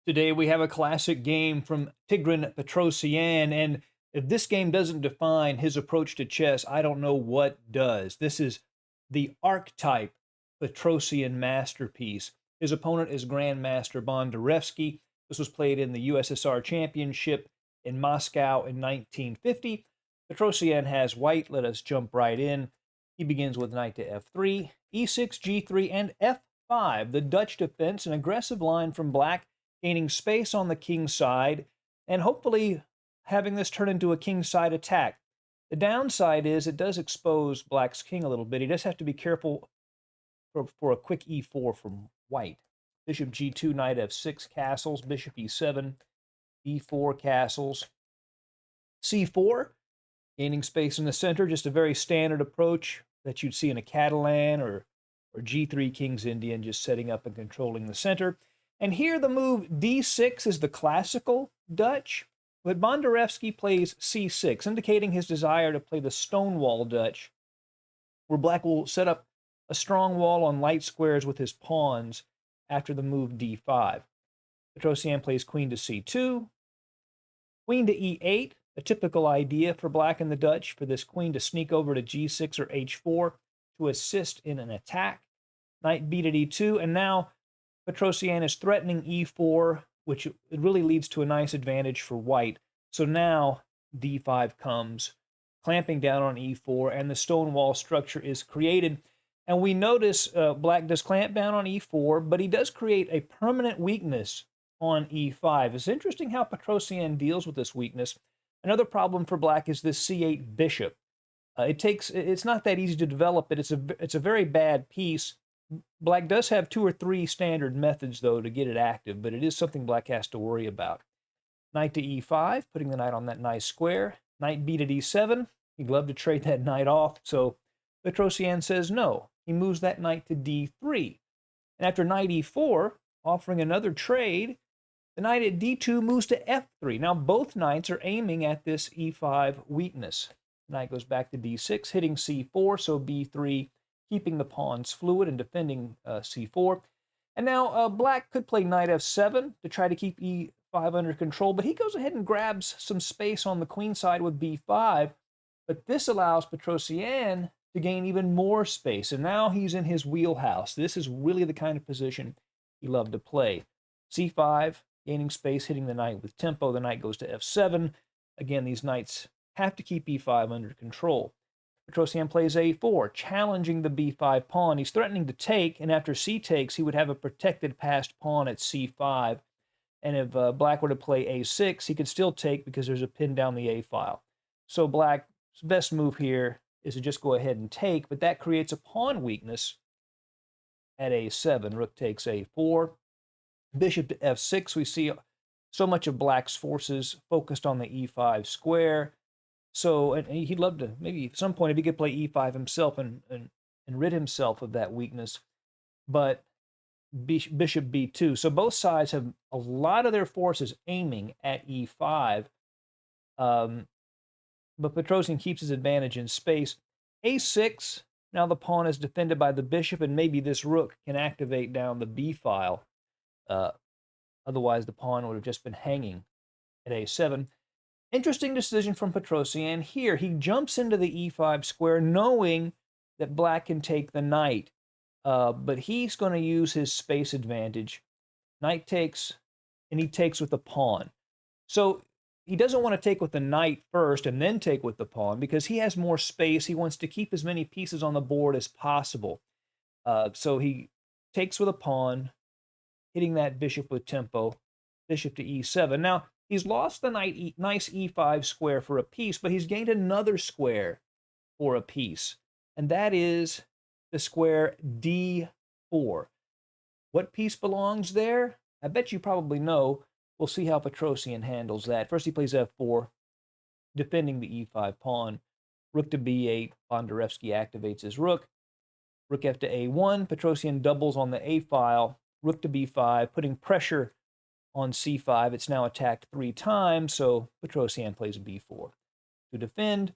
Today we have a classic game from Tigran Petrosian, and if this game doesn't define his approach to chess, I don't know what does. This is the archetype Petrosian masterpiece. His opponent is Grandmaster Bondarevsky. This was played in the USSR Championship in Moscow in 1950. Petrosian has white. Let us jump right in. He begins with knight to f3, e6, g3, and f5. The Dutch defense, an aggressive line from black, gaining space on the king side, and hopefully having this turn into a king side attack. The downside is it does expose black's king a little bit. He does have to be careful for a quick e4 from white. Bishop g2, knight f6, castles, bishop e7, e4, castles, c4, gaining space in the center, just a very standard approach that you'd see in a Catalan or g3 King's Indian, just setting up and controlling the center. And here the move d6 is the classical Dutch, but Bondarevsky plays c6, indicating his desire to play the Stonewall Dutch, where black will set up a strong wall on light squares with his pawns after the move d5. Petrosian plays queen to c2, queen to e8, a typical idea for black and the Dutch, for this queen to sneak over to g6 or h4 to assist in an attack. Knight b to d2, and now Petrosian is threatening e4, which it really leads to a nice advantage for white. So now d5 comes, clamping down on e4, and the stonewall structure is created. And we notice black does clamp down on e4, but he does create a permanent weakness on e5. It's interesting how Petrosian deals with this weakness. Another problem for black is this c8 bishop. It's not that easy to develop it. It's a very bad piece. Black does have 2 or 3 standard methods, though, to get it active, but it is something black has to worry about. Knight to e5, putting the knight on that nice square. Knight b to d7. He'd love to trade that knight off, so Petrosian says no. He moves that knight to d3. And after knight e4, offering another trade, the knight at d2 moves to f3. Now both knights are aiming at this e5 weakness. Knight goes back to d6, hitting c4, so b3, keeping the pawns fluid and defending c4. And now black could play knight f7 to try to keep e5 under control, but he goes ahead and grabs some space on the queen side with b5. But this allows Petrosian to gain even more space, and now he's in his wheelhouse. This is really the kind of position he loved to play. c5, gaining space, hitting the knight with tempo. The knight goes to f7. Again, these knights have to keep e5 under control. Petrosian plays a4, challenging the b5 pawn. He's threatening to take, and after c takes, he would have a protected passed pawn at c5. And if black were to play a6, he could still take because there's a pin down the a file. So black's best move here is to just go ahead and take, but that creates a pawn weakness at a7. Rook takes a4. Bishop to f6. We see so much of black's forces focused on the e5 square. So, and he'd love to, maybe at some point, if he could play e5 himself and rid himself of that weakness. But bishop b2. So both sides have a lot of their forces aiming at e5. But Petrosian keeps his advantage in space. a6. Now the pawn is defended by the bishop, and maybe this rook can activate down the b file. Otherwise, the pawn would have just been hanging at a7. Interesting decision from Petrosian here. He jumps into the e5 square knowing that black can take the knight, but he's going to use his space advantage. Knight takes, and he takes with the pawn. So he doesn't want to take with the knight first and then take with the pawn because he has more space. He wants to keep as many pieces on the board as possible. So he takes with a pawn, hitting that bishop with tempo, bishop to e7. Now, he's lost the nice e5 square for a piece, but he's gained another square for a piece, and that is the square d4. What piece belongs there? I bet you probably know. We'll see how Petrosian handles that. First, he plays f4, defending the e5 pawn. Rook to b8. Bondarevsky activates his rook. Rook f to a1. Petrosian doubles on the a file. Rook to b5, putting pressure on c5. It's now attacked 3 times, so Petrosian plays b4 to defend.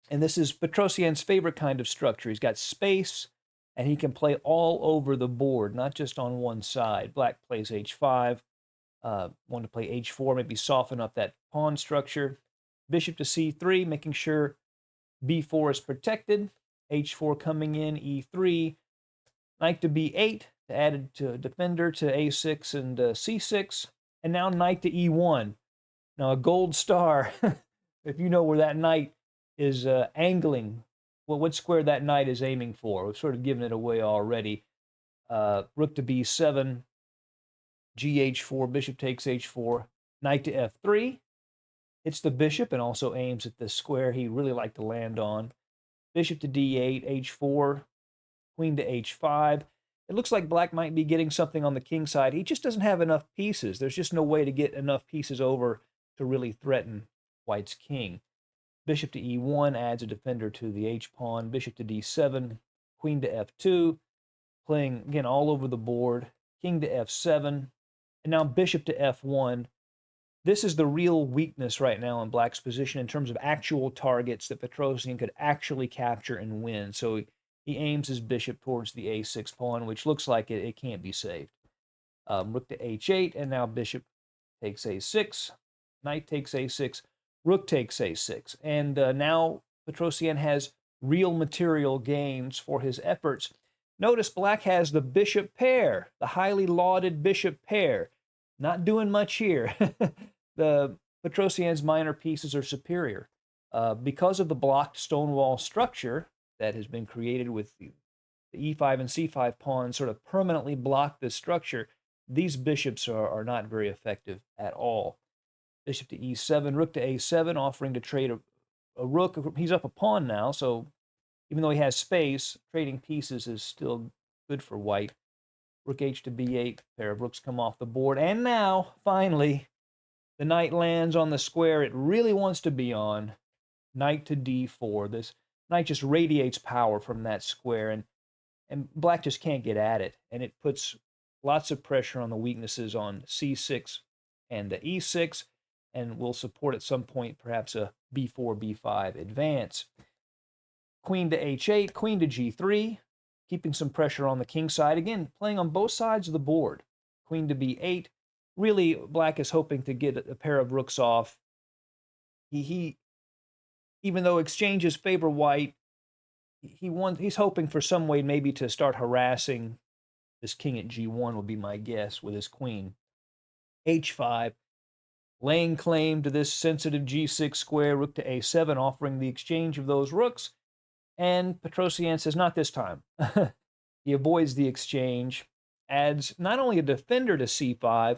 And this is Petrosian's favorite kind of structure. He's got space, and he can play all over the board, not just on one side. Black plays h5. Wanted to play h4, maybe soften up that pawn structure. Bishop to c3, making sure b4 is protected. h4 coming in, e3. Knight to b8, added to defender to a6 and c6. And now knight to e1. Now a gold star, if you know where that knight is angling, well, what square that knight is aiming for. We've sort of given it away already. Rook to b7, gh4, bishop takes h4, knight to f3. Hits the bishop and also aims at the square he really liked to land on. Bishop to d8, h4, queen to h5. It looks like black might be getting something on the king side. He just doesn't have enough pieces. There's just no way to get enough pieces over to really threaten white's king. Bishop to e1 adds a defender to the h-pawn. Bishop to d7, queen to f2, playing, again, all over the board. King to f7, and now bishop to f1. This is the real weakness right now in black's position in terms of actual targets that Petrosian could actually capture and win. So he aims his bishop towards the a6 pawn, which looks like it can't be saved. Rook to h8, and now bishop takes a6. Knight takes a6. Rook takes a6. And now Petrosian has real material gains for his efforts. Notice black has the bishop pair, the highly lauded bishop pair. Not doing much here. The Petrosian's minor pieces are superior. Because of the blocked stonewall structure that has been created with the e5 and c5 pawns sort of permanently block this structure, these bishops are not very effective at all. Bishop to e7, rook to a7, offering to trade a rook. He's up a pawn now, so even though he has space, trading pieces is still good for white. Rook h to b8, pair of rooks come off the board. And now, finally, the knight lands on the square it really wants to be on. Knight to d4. This knight just radiates power from that square, and black just can't get at it. And it puts lots of pressure on the weaknesses on c6 and e6, and will support at some point perhaps a b4, b5 advance. Queen to h8, queen to g3, keeping some pressure on the king side. Again, playing on both sides of the board. Queen to b8. Really, black is hoping to get a pair of rooks off. He even though exchanges favor white, he's hoping for some way maybe to start harassing this king at g1 would be my guess with his queen. h5, laying claim to this sensitive g6 square, rook to a7, offering the exchange of those rooks. And Petrosian says, not this time. He avoids the exchange, adds not only a defender to c5,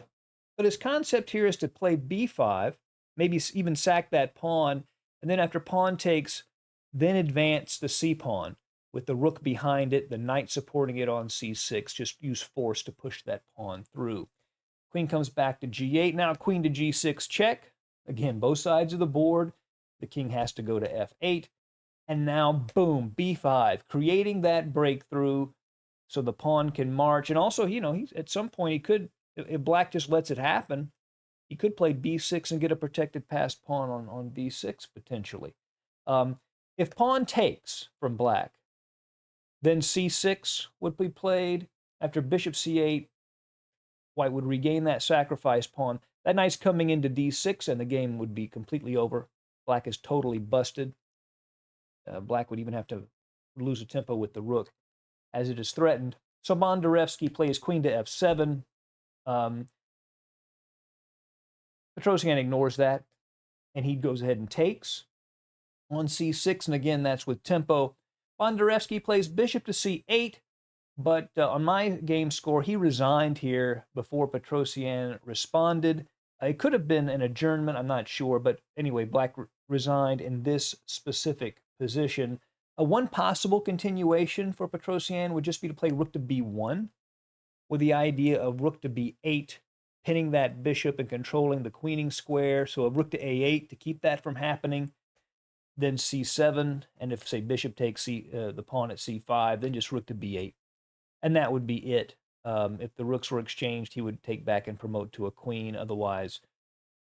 but his concept here is to play b5, maybe even sack that pawn, and then after pawn takes, then advance the c-pawn with the rook behind it, the knight supporting it on c6, just use force to push that pawn through. Queen comes back to g8, now queen to g6 check. Again, both sides of the board. The king has to go to f8. And now, boom, b5, creating that breakthrough so the pawn can march. And also, he's at some point he could, if black just lets it happen, he could play b6 and get a protected passed pawn on b6 potentially. If pawn takes from black, then c6 would be played. After bishop c8, white would regain that sacrifice pawn. That knight's coming into d6, and the game would be completely over. Black is totally busted. Black would even have to lose a tempo with the rook as it is threatened. So Bondarevsky plays queen to f7. Petrosian ignores that, and he goes ahead and takes on c6, and again, that's with tempo. Bondarevsky plays bishop to c8, but on my game score, he resigned here before Petrosian responded. It could have been an adjournment, I'm not sure, but anyway, black resigned in this specific position. One possible continuation for Petrosian would just be to play rook to b1 with the idea of rook to b8, pinning that bishop and controlling the queening square. So a rook to a8 to keep that from happening. Then c7, and if, say, bishop takes the pawn at c5, then just rook to b8. And that would be it. If the rooks were exchanged, he would take back and promote to a queen. Otherwise,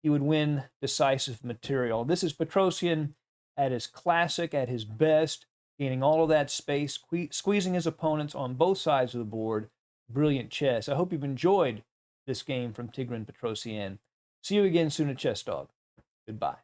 he would win decisive material. This is Petrosian at his classic, at his best, gaining all of that space, squeezing his opponents on both sides of the board. Brilliant chess. I hope you've enjoyed this game from Tigran Petrosian. See you again soon at Chess Dog. Goodbye.